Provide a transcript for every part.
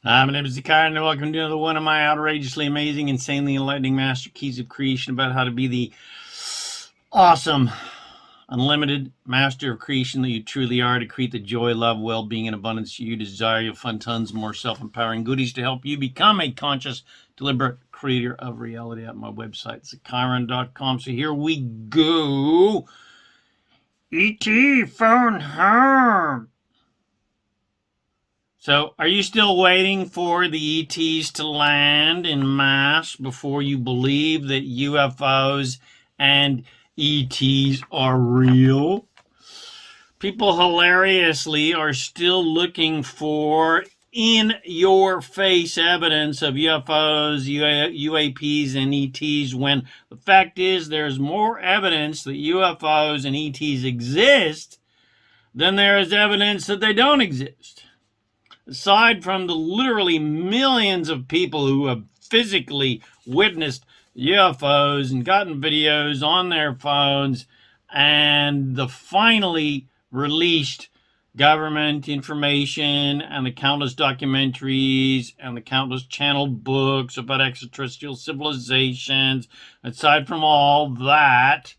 Hi, my name is ZaKaiRan, and welcome to another one of my outrageously amazing, insanely enlightening master keys of creation about how to be the awesome, unlimited master of creation that you truly are, to create the joy, love, well-being, and abundance you desire. You'll find tons more self-empowering goodies to help you become a conscious, deliberate creator of reality at my website, ZaKaiRan.com. So here we go. ET phone home. So, are you still waiting for the ETs to land in mass before you believe that UFOs and ETs are real? People hilariously are still looking for in-your-face evidence of UFOs, UAPs, and ETs, when the fact is there's more evidence that UFOs and ETs exist than there is evidence that they don't exist. Aside from the literally millions of people who have physically witnessed UFOs and gotten videos on their phones, and the finally released government information and the countless documentaries and the countless channeled books about extraterrestrial civilizations, aside from all that,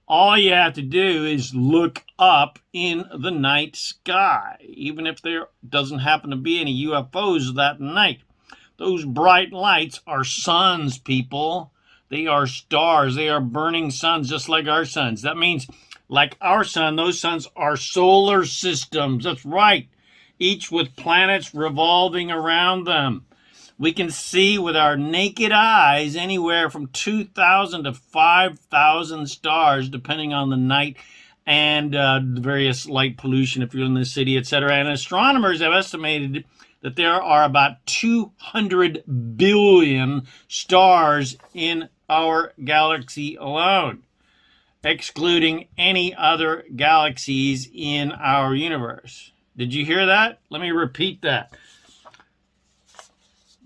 all you have to do is look up in the night sky, even if there doesn't happen to be any UFOs that night. Those bright lights are suns, people. They are stars. They are burning suns just like our suns. That means, like our sun, those suns are solar systems. That's right. Each with planets revolving around them. We can see with our naked eyes anywhere from 2,000 to 5,000 stars, depending on the night and the various light pollution if you're in the city, etc. And astronomers have estimated that there are about 200 billion stars in our galaxy alone, excluding any other galaxies in our universe. Did you hear that? Let me repeat that.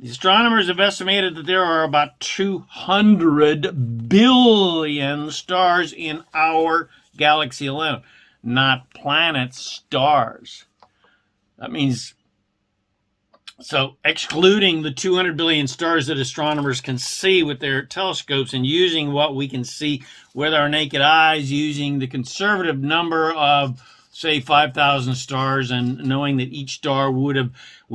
The astronomers have estimated that there are about 200 billion stars in our galaxy alone. Not planets, stars. That means, so excluding the 200 billion stars that astronomers can see with their telescopes, and using what we can see with our naked eyes, using the conservative number of, say, 5,000 stars, and knowing that each star would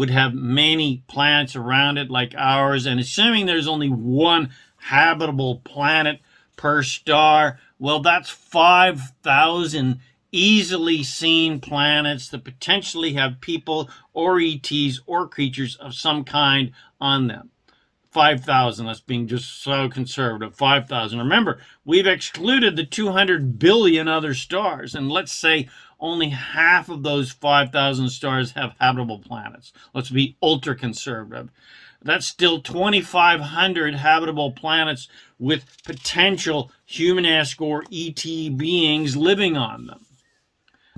have many planets around it like ours, and assuming there's only one habitable planet per star, well, that's 5,000 easily seen planets that potentially have people or ETs or creatures of some kind on them. 5,000, that's being just so conservative. 5,000. Remember, we've excluded the 200 billion other stars, and let's say only half of those 5,000 stars have habitable planets. Let's be ultra conservative. That's still 2,500 habitable planets with potential human-esque or ET beings living on them.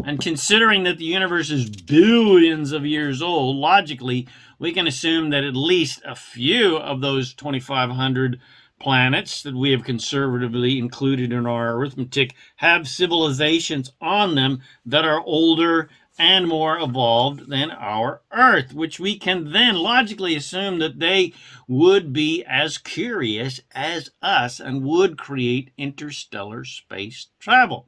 And considering that the universe is billions of years old, logically, we can assume that at least a few of those 2,500 planets that we have conservatively included in our arithmetic have civilizations on them that are older and more evolved than our Earth, which we can then logically assume that they would be as curious as us and would create interstellar space travel.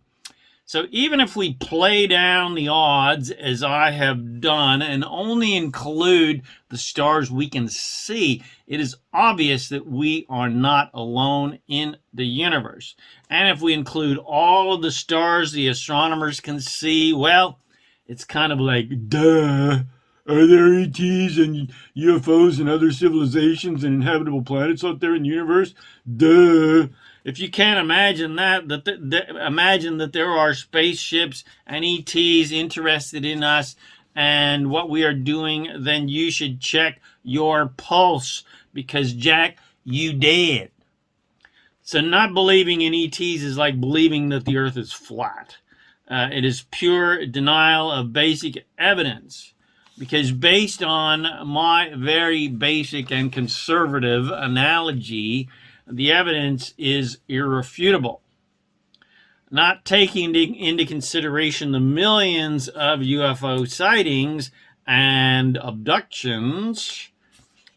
So even if we play down the odds, as I have done, and only include the stars we can see, it is obvious that we are not alone in the universe. And if we include all of the stars the astronomers can see, well, it's kind of like, duh. Are there ETs and UFOs and other civilizations and inhabitable planets out there in the universe? Duh. If you can't imagine imagine that there are spaceships and ETs interested in us and what we are doing, then you should check your pulse, because, Jack, you dead. So not believing in ETs is like believing that the Earth is flat. It is pure denial of basic evidence, because based on my very basic and conservative analogy, the evidence is irrefutable. Not taking into consideration the millions of UFO sightings and abductions,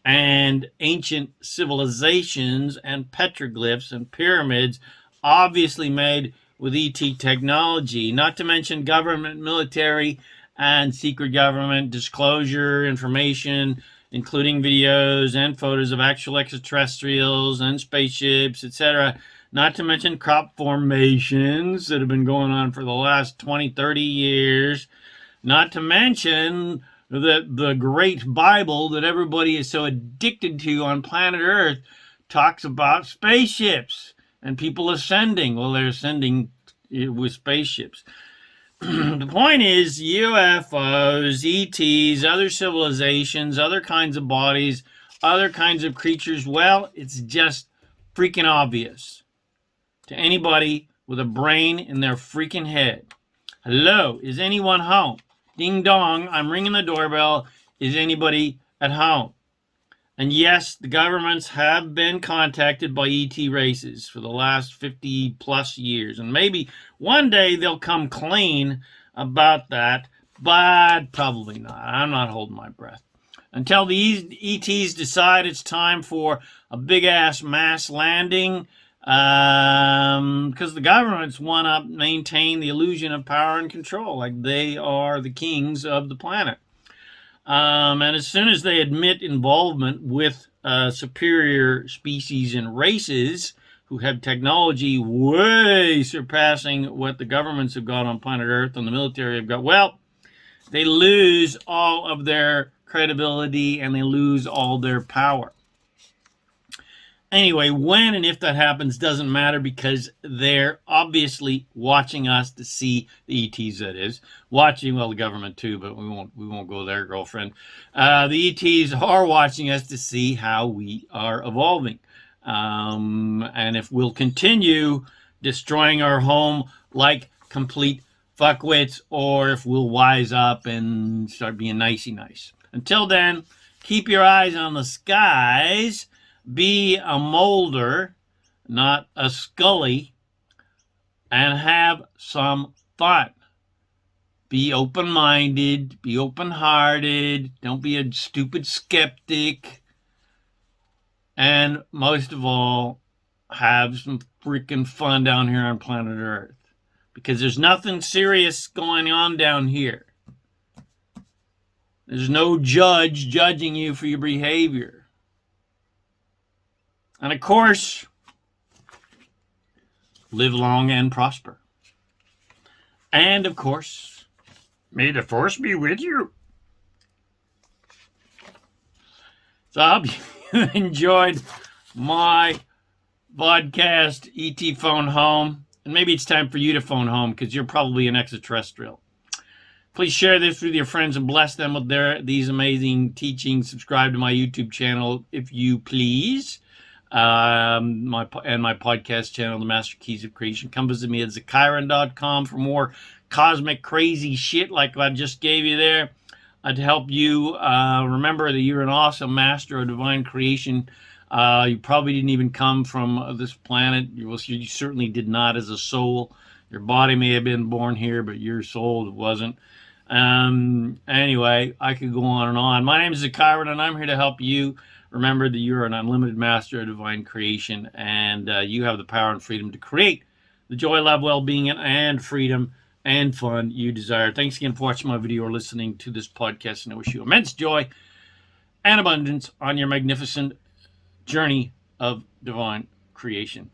and ancient civilizations and petroglyphs and pyramids obviously made with ET technology, not to mention government, military, and secret government disclosure information, including videos and photos of actual extraterrestrials and spaceships, etc. Not to mention crop formations that have been going on for the last 20, 30 years. Not to mention the great Bible that everybody is so addicted to on planet Earth talks about spaceships and people ascending. Well, they're ascending with spaceships. The point is UFOs, ETs, other civilizations, other kinds of bodies, other kinds of creatures. Well, it's just freaking obvious to anybody with a brain in their freaking head. Hello, is anyone home? Ding dong, I'm ringing the doorbell. Is anybody at home? And yes, the governments have been contacted by ET races for the last 50 plus years. And maybe one day they'll come clean about that, but probably not. I'm not holding my breath. Until the ETs decide it's time for a big-ass mass landing, because the governments want to maintain the illusion of power and control, like they are the kings of the planet. And as soon as they admit involvement with superior species and races who have technology way surpassing what the governments have got on planet Earth and the military have got, well, they lose all of their credibility and they lose all their power. Anyway, when and if that happens doesn't matter, because they're obviously watching us to see the ETs, that is. Watching, well, the government too, but we won't go there, girlfriend. The ETs are watching us to see how we are evolving. And if we'll continue destroying our home like complete fuckwits, or if we'll wise up and start being nicey nice. Until then, keep your eyes on the skies. Be a Mulder, not a Scully, and have some fun. Be open-minded, be open-hearted, don't be a stupid skeptic, and most of all, have some freaking fun down here on planet Earth, because there's nothing serious going on down here. There's no judge judging you for your behavior. And of course, live long and prosper. And of course, may the force be with you. So I hope you enjoyed my podcast, ET Phone Home. And maybe it's time for you to phone home, because you're probably an extraterrestrial. Please share this with your friends and bless them with these amazing teachings. Subscribe to my YouTube channel, if you please. My podcast channel, The Master Keys of Creation. Come visit me at ZaKaiRan.com for more cosmic crazy shit like I just gave you there. To help you remember that you're an awesome master of divine creation. You probably didn't even come from this planet. You certainly did not as a soul. Your body may have been born here, but your soul wasn't. Anyway, I could go on and on. My name is ZaKaiRan, and I'm here to help you remember that you're an unlimited master of divine creation, and you have the power and freedom to create the joy, love, well-being, and freedom and fun you desire. Thanks again for watching my video or listening to this podcast, and I wish you immense joy and abundance on your magnificent journey of divine creation.